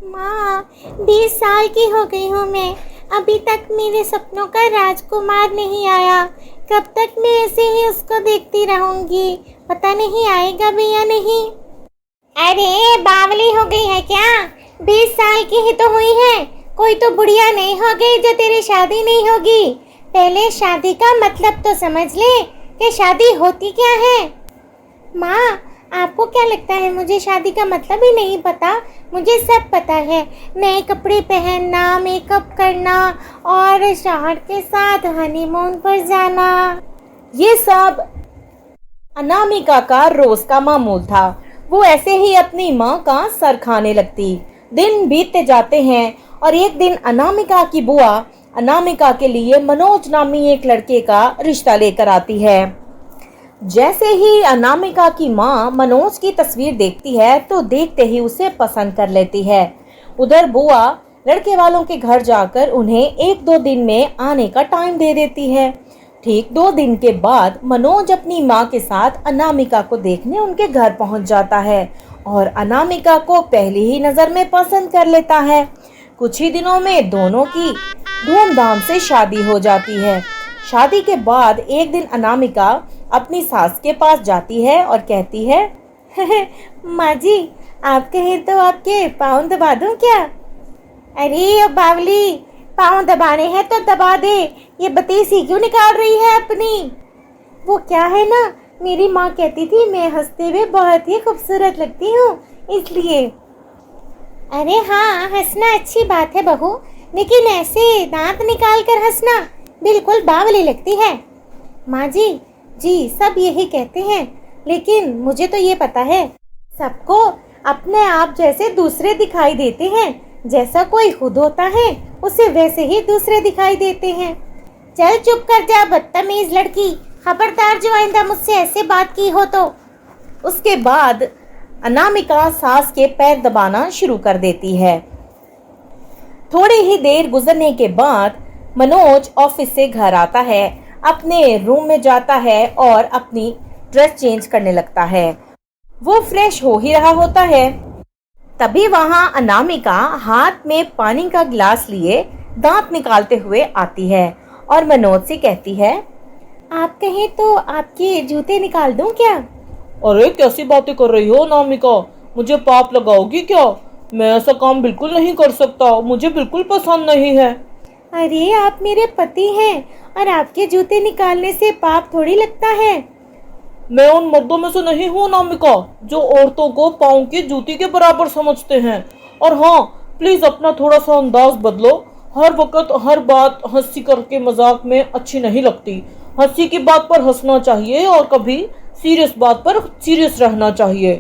माँ, 20 साल की हो गई हूँ मैं। अभी तक मेरे सपनों का राजकुमार नहीं आया। कब तक मैं ऐसे ही उसको देखती रहूंगी? पता नहीं आएगा भी या नहीं। अरे बावली हो गई है क्या? 20 साल की ही तो हुई है। कोई तो बुढ़िया नहीं हो गई जो तेरी शादी नहीं होगी। पहले शादी का मतलब तो समझ ले कि शादी होती क्या है। माँ, आपको क्या लगता है मुझे शादी का मतलब ही नहीं पता? मुझे सब पता है। नए कपड़े पहनना, मेकअप करना और शौहर के साथ हनीमून पर जाना। ये सब अनामिका का रोज का मामूल था। वो ऐसे ही अपनी माँ का सर खाने लगती। दिन बीतते जाते हैं और एक दिन अनामिका की बुआ अनामिका के लिए मनोज नामी एक लड़के का रिश्ता लेकर आती है। जैसे ही अनामिका की माँ मनोज की तस्वीर देखती है तो देखते ही उसे पसंद कर लेती है। उधर बुआ लड़के वालों के घर जाकर उन्हें 1-2 दिन में आने का टाइम दे देती है। ठीक 2 दिन के बाद मनोज अपनी माँ के साथ अनामिका को देखने उनके घर पहुंच जाता है और अनामिका को पहली ही नजर में पसंद कर लेता है। कुछ ही दिनों में दोनों की धूमधाम से शादी हो जाती है। शादी के बाद एक दिन अनामिका अपनी सास के पास जाती है और कहती है, माँ जी, आप कहें तो आपके पाँव दबा दूं क्या? अरे ओ बावली, पाँव दबाने हैं तो दबा दे। ये बतीसी क्यों निकाल रही है अपनी? वो क्या है ना, मेरी माँ कहती थी मैं हंसते हुए बहुत ही खूबसूरत लगती हूँ, इसलिए। अरे हाँ, हंसना अच्छी बात है बहू, लेकिन ऐसे दांत निकाल कर हंसना बिल्कुल बावली लगती है। माँ जी, जी सब यही कहते हैं, लेकिन मुझे तो ये पता है सबको अपने आप जैसे दूसरे दिखाई देते हैं। जैसा कोई खुद होता है उसे वैसे ही दूसरे दिखाई देते हैं। चल चुप कर जा बदतमीज लड़की, खबरदार जो आइंदा मुझसे ऐसे बात की हो तो। उसके बाद अनामिका सास के पैर दबाना शुरू कर देती है। थोड़ी ही देर गुजरने के बाद मनोज ऑफिस से घर आता है, अपने रूम में जाता है और अपनी ड्रेस चेंज करने लगता है। वो फ्रेश हो ही रहा होता है, तभी वहां अनामिका हाथ में पानी का गिलास लिए दांत निकालते हुए आती है और मनोज से कहती है, आप कहें तो आपके जूते निकाल दूं क्या? अरे कैसी बातें कर रही हो अनामिका, मुझे पाप लगाओगी क्या? मैं ऐसा काम बिल्कुल नहीं कर सकता, मुझे बिल्कुल पसंद नहीं है। अरे आप मेरे पति हैं और आपके जूते निकालने से पाप थोड़ी लगता है। मैं उन मर्दों में से नहीं हूँ अनामिका जो औरतों को पाँव की जूती के बराबर समझते हैं। और हाँ, प्लीज अपना थोड़ा सा अंदाज बदलो। हर वक्त हर बात हंसी करके मजाक में अच्छी नहीं लगती। हंसी की बात पर हंसना चाहिए और कभी सीरियस बात पर सीरियस रहना चाहिए।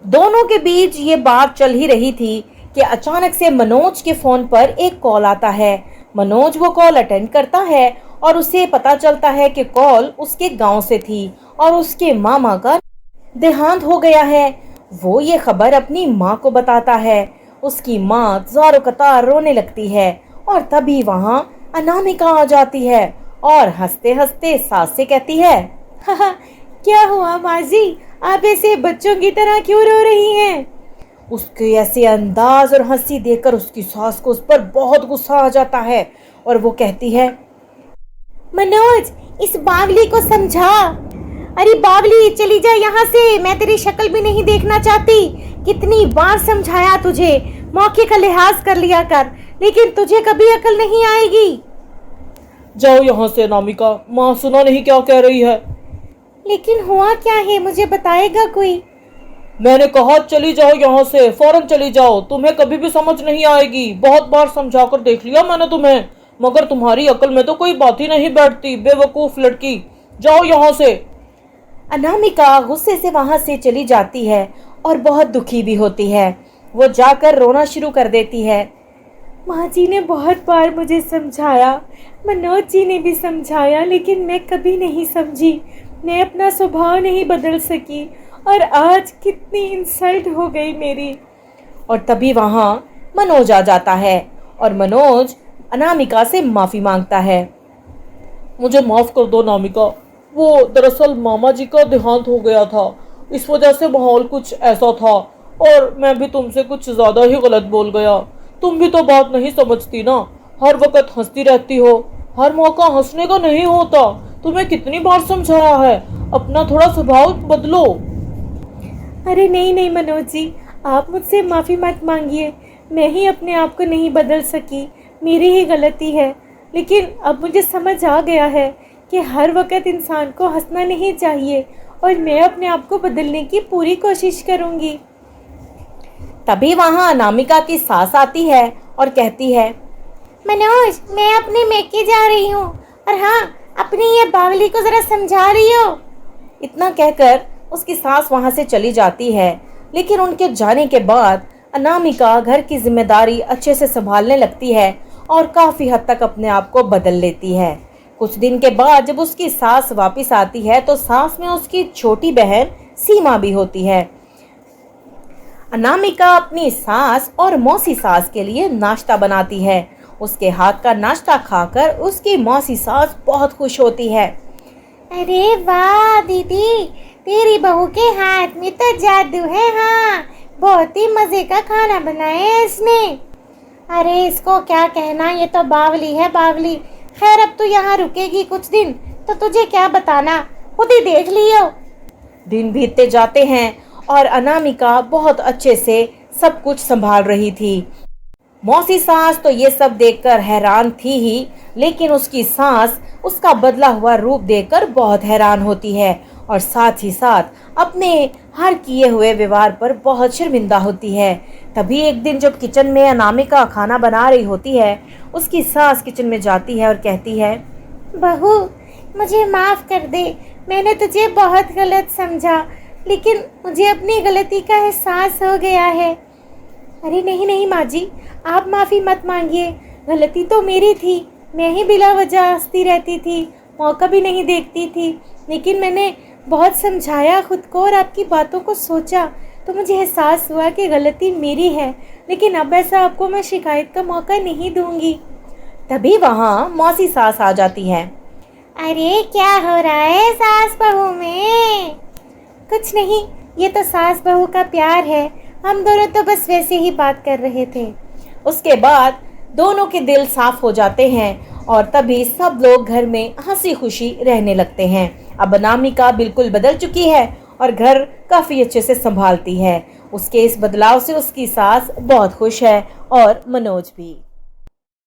दोनों के बीच ये बात चल ही रही थी कि अचानक से मनोज के फोन पर एक कॉल आता है। मनोज वो कॉल अटेंड करता है और उसे पता चलता है कि कॉल उसके गांव से थी और उसके मामा का देहांत हो गया है। वो ये खबर अपनी माँ को बताता है। उसकी माँ ज़ारो कतार रोने लगती है और तभी वहां अनामिका आ जाती है और हंसते हंसते सास से कहती है, क्या हुआ माँ जी, आप ऐसे बच्चों की तरह क्यों रो रही हैं? उसके ऐसे अंदाज और हंसी देखकर उसकी सास को उस पर बहुत गुस्सा आ जाता है और वो कहती है, मनोज, इस बावली को समझा। अरे बावली, चली जा यहाँ से, मैं तेरी शक्ल भी नहीं देखना चाहती। कितनी बार समझाया तुझे, मौके का लिहाज कर लिया कर, लेकिन तुझे कभी अकल नहीं आएगी। जाओ यहाँ से अनामिका, माँ सुना नहीं क्या कह रही है। लेकिन हुआ क्या है, मुझे बताएगा कोई? मैंने कहा चली जाओ यहाँ से, फौरन चली जाओ, तुम्हें कभी भी समझ नहीं आएगी। बहुत बार समझा कर देख लिया मैंने तुम्हें, मगर तुम्हारी अकल में तो कोई बात ही नहीं बैठती, बेवकूफ लड़की। जाओ यहाँ से। अनामिका गुस्से से वहां से चली जाती है और बहुत दुखी भी होती है। वो जाकर रोना शुरू कर देती है। माँ जी ने बहुत बार मुझे समझाया, मनोज जी ने भी समझाया, लेकिन मैं कभी नहीं समझी। मैं अपना स्वभाव नहीं बदल सकी और आज कितनी इंसल्ट हो गई मेरी। और तभी वहां मनोज आ जाता है और मनोज अनामिका से माफी मांगता है। मुझे माफ कर दो अनामिका, वो दरअसल मामा जी का देहांत हो गया था, इस वजह से माहौल कुछ ऐसा था। और मैं भी तुमसे कुछ ज्यादा ही गलत बोल गया। तुम भी तो बात नहीं समझती ना, हर वक्त हंसती रहती हो, हर मौका हंसने का नहीं होता। तुम्हें कितनी बार समझाया है, अपना थोड़ा स्वभाव बदलो। अरे नहीं नहीं मनोज जी, आप मुझसे माफ़ी मत मांगिए। मैं ही अपने आप को नहीं बदल सकी, मेरी ही गलती है। लेकिन अब मुझे समझ आ गया है कि हर वक्त इंसान को हंसना नहीं चाहिए, और मैं अपने आप को बदलने की पूरी कोशिश करूँगी। तभी वहां अनामिका की सास आती है और कहती है, मनोज, मैं अपने मेके जा रही हूँ, और हाँ, अपनी ये बावली को ज़रा समझा रही हो। इतना कहकर उसकी सास वहां से चली जाती है। लेकिन उनके जाने के बाद अनामिका घर की जिम्मेदारी अच्छे से संभालने लगती है और काफी हद तक अपने आप को बदल लेती है। कुछ दिन के बाद जब उसकी सास वापस आती है तो सास में उसकी छोटी बहन सीमा भी होती है। अनामिका अपनी सास और मौसी सास के लिए नाश्ता बनाती है। उसके हाथ का नाश्ता खाकर उसकी मौसी सास बहुत खुश होती है। अरे वाह दीदी, तेरी बहू के हाथ में तो जादू है। हाँ, बहुत ही मज़े का खाना बनाया है इसने। अरे इसको क्या कहना, ये तो बावली है, बावली। खैर, अब तू यहाँ रुकेगी कुछ दिन तो तुझे क्या बताना, खुद ही देख लियो। दिन बीतते जाते हैं और अनामिका बहुत अच्छे से सब कुछ संभाल रही थी। मौसी सास तो ये सब देखकर हैरान थी ही, लेकिन उसकी सास उसका बदला हुआ रूप देखकर बहुत हैरान होती है और साथ ही साथ अपने हर किए हुए व्यवहार पर बहुत शर्मिंदा होती है। तभी एक दिन जब किचन में अनामिका खाना बना रही होती है, उसकी सास किचन में जाती है और कहती है, बहू, मुझे माफ़ कर दे, मैंने तुझे बहुत गलत समझा, लेकिन मुझे अपनी गलती का एहसास हो गया है। अरे नहीं नहीं माँ जी, आप माफ़ी मत मांगिए, गलती तो मेरी थी। मैं ही बिला वजह हंसती रहती थी, मौका भी नहीं देखती थी। लेकिन मैंने बहुत समझाया खुद को और आपकी बातों को सोचा, तो मुझे एहसास हुआ कि गलती मेरी है। लेकिन अब ऐसा आपको मैं शिकायत का मौका नहीं दूंगी। तभी वहाँ मौसी सास आ जाती है। अरे क्या हो रहा है सास बहू में? कुछ नहीं, ये तो सास बहू का प्यार है। हम दोनों तो बस वैसे ही बात कर रहे थे। उसके बाद दोनों के दिल साफ हो जाते हैं और तभी सब लोग घर में हंसी खुशी रहने लगते हैं। अब अनामिका बिल्कुल बदल चुकी है और घर काफी अच्छे से संभालती है। उसके इस बदलाव से उसकी सास बहुत खुश है और मनोज भी।